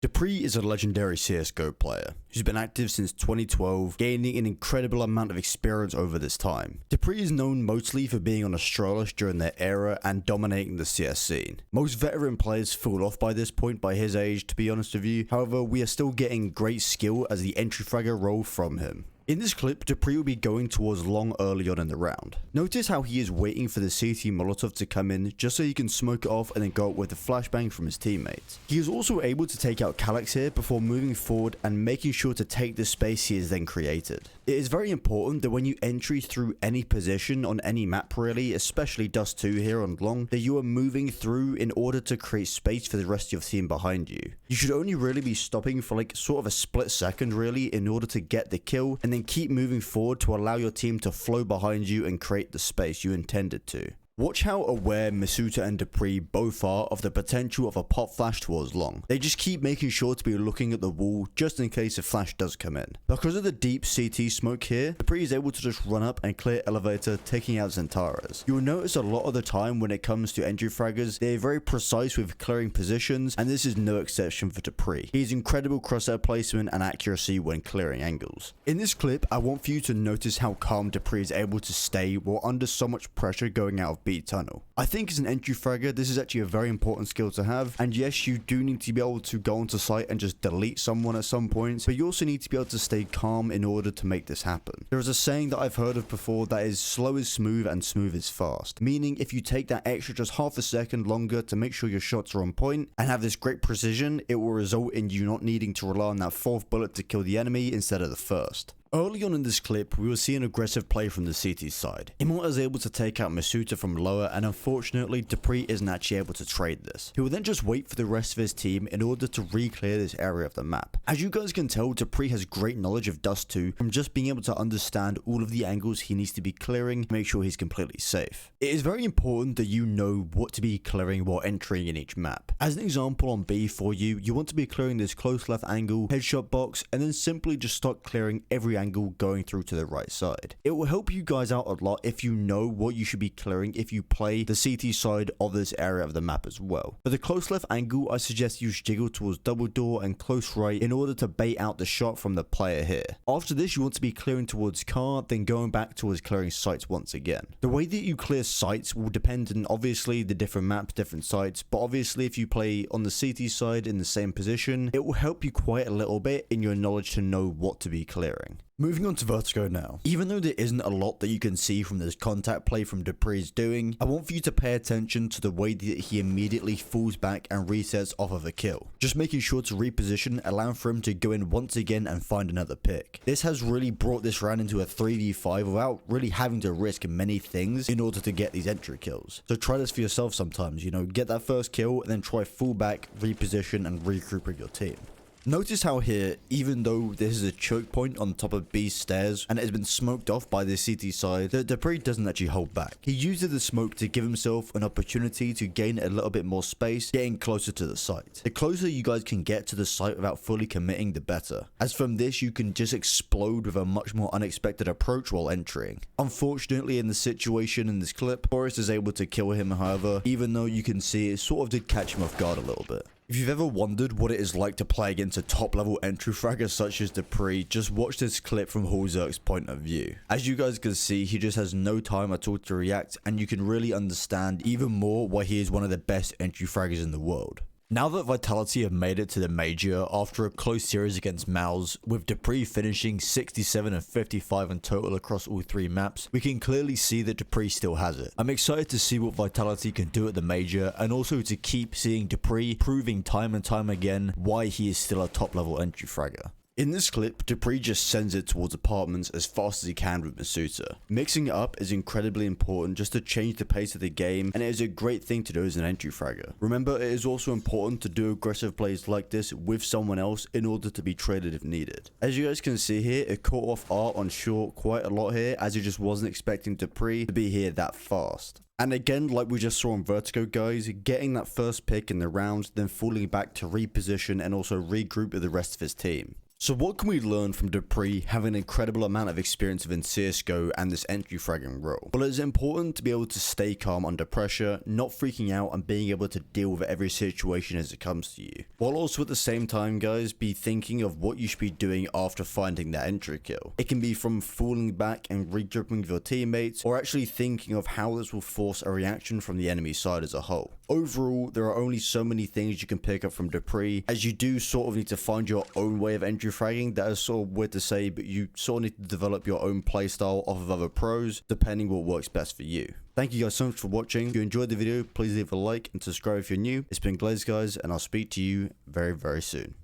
Dupreeh is a legendary CSGO player who's been active since 2012, gaining an incredible amount of experience over this time. Dupreeh is known mostly for being on Astralis during their era and dominating the CS scene. Most veteran players fall off by this point by his age, to be honest with you. However, we are still getting great skill as the entry fragger role from him. In this clip, Dupreeh will be going towards long early on in the round. Notice how he is waiting for the CT Molotov to come in just so he can smoke it off and then go up with a flashbang from his teammates. He is also able to take out Calyx here before moving forward and making sure to take the space he has then created. It is very important that when you entry through any position on any map really, especially Dust 2 here on long, that you are moving through in order to create space for the rest of your team behind you. You should only really be stopping for like sort of a split second really in order to get the kill, and then keep moving forward to allow your team to flow behind you and create the space you intended to. Watch how aware Masuta and Dupreeh both are of the potential of a pop flash towards long. They just keep making sure to be looking at the wall just in case a flash does come in. Because of the deep CT smoke here, Dupreeh is able to just run up and clear elevator, taking out Zentaras. You will notice a lot of the time when it comes to entry fraggers, they are very precise with clearing positions, and this is no exception for Dupreeh. He has incredible crosshair placement and accuracy when clearing angles. In this clip, I want for you to notice how calm Dupreeh is able to stay while under so much pressure going out of B tunnel. I think as an entry fragger, this is actually a very important skill to have, and yes, you do need to be able to go onto site and just delete someone at some point, but you also need to be able to stay calm in order to make this happen. There is a saying that I've heard of before that is slow is smooth and smooth is fast, meaning if you take that extra just half a second longer to make sure your shots are on point and have this great precision, it will result in you not needing to rely on that fourth bullet to kill the enemy instead of the first. Early on in this clip, we will see an aggressive play from the CT side. Immort is able to take out Masuta from lower, and unfortunately, Dupreeh isn't actually able to trade this. He will then just wait for the rest of his team in order to re-clear this area of the map. As you guys can tell, Dupreeh has great knowledge of Dust 2 from just being able to understand all of the angles he needs to be clearing to make sure he's completely safe. It is very important that you know what to be clearing while entering in each map. As an example on B for you, you want to be clearing this close left angle, headshot box, and then simply just start clearing every angle going through to the right side. It will help you guys out a lot if you know what you should be clearing if you play the CT side of this area of the map as well. For the close left angle, I suggest you jiggle towards double door and close right in order to bait out the shot from the player here. After this, you want to be clearing towards car, then going back towards clearing sites once again. The way that you clear sites will depend on obviously the different maps, different sites, but obviously if you play on the CT side in the same position, it will help you quite a little bit in your knowledge to know what to be clearing. Moving on to Vertigo now. Even though there isn't a lot that you can see from this contact play from Dupreeh's doing, I want for you to pay attention to the way that he immediately falls back and resets off of a kill. Just making sure to reposition, allowing for him to go in once again and find another pick. This has really brought this round into a 3v5 without really having to risk many things in order to get these entry kills. So try this for yourself sometimes, you know, get that first kill and then try fall back, reposition and regroup with your team. Notice how here, even though this is a choke point on top of B's stairs and it has been smoked off by the CT side, the Dupreeh doesn't actually hold back. He uses the smoke to give himself an opportunity to gain a little bit more space, getting closer to the site. The closer you guys can get to the site without fully committing, the better. As from this, you can just explode with a much more unexpected approach while entering. Unfortunately, in the situation in this clip, Forrest is able to kill him, however, even though you can see it sort of did catch him off guard a little bit. If you've ever wondered what it is like to play against a top level entry fragger such as Dupreeh, just watch this clip from Hulzerk's point of view. As you guys can see, he just has no time at all to react, and you can really understand even more why he is one of the best entry fraggers in the world. Now that Vitality have made it to the major after a close series against Mouse, with Dupreeh finishing 67 and 55 in total across all three maps, we can clearly see that Dupreeh still has it. I'm excited to see what Vitality can do at the major, and also to keep seeing Dupreeh proving time and time again why he is still a top level entry fragger. In this clip, Dupreeh just sends it towards apartments as fast as he can with Masuta. Mixing it up is incredibly important just to change the pace of the game, and it is a great thing to do as an entry fragger. Remember, it is also important to do aggressive plays like this with someone else in order to be traded if needed. As you guys can see here, it caught off Art on short quite a lot here, as he just wasn't expecting Dupreeh to be here that fast. And again, like we just saw on Vertigo guys, getting that first pick in the round, then falling back to reposition and also regroup with the rest of his team. So what can we learn from Dupreeh having an incredible amount of experience within CSGO and this entry fragging role? Well, it's important to be able to stay calm under pressure, not freaking out, and being able to deal with every situation as it comes to you. While also at the same time, guys, be thinking of what you should be doing after finding that entry kill. It can be from falling back and regrouping with your teammates, or actually thinking of how this will force a reaction from the enemy side as a whole. Overall, there are only so many things you can pick up from Dupreeh, as you do sort of need to find your own way of entry fragging. That is sort of weird to say, but you sort of need to develop your own playstyle off of other pros, depending what works best for you. Thank you guys so much for watching. If you enjoyed the video, please leave a like and subscribe if you're new. It's been Glaze, guys, and I'll speak to you very, very soon.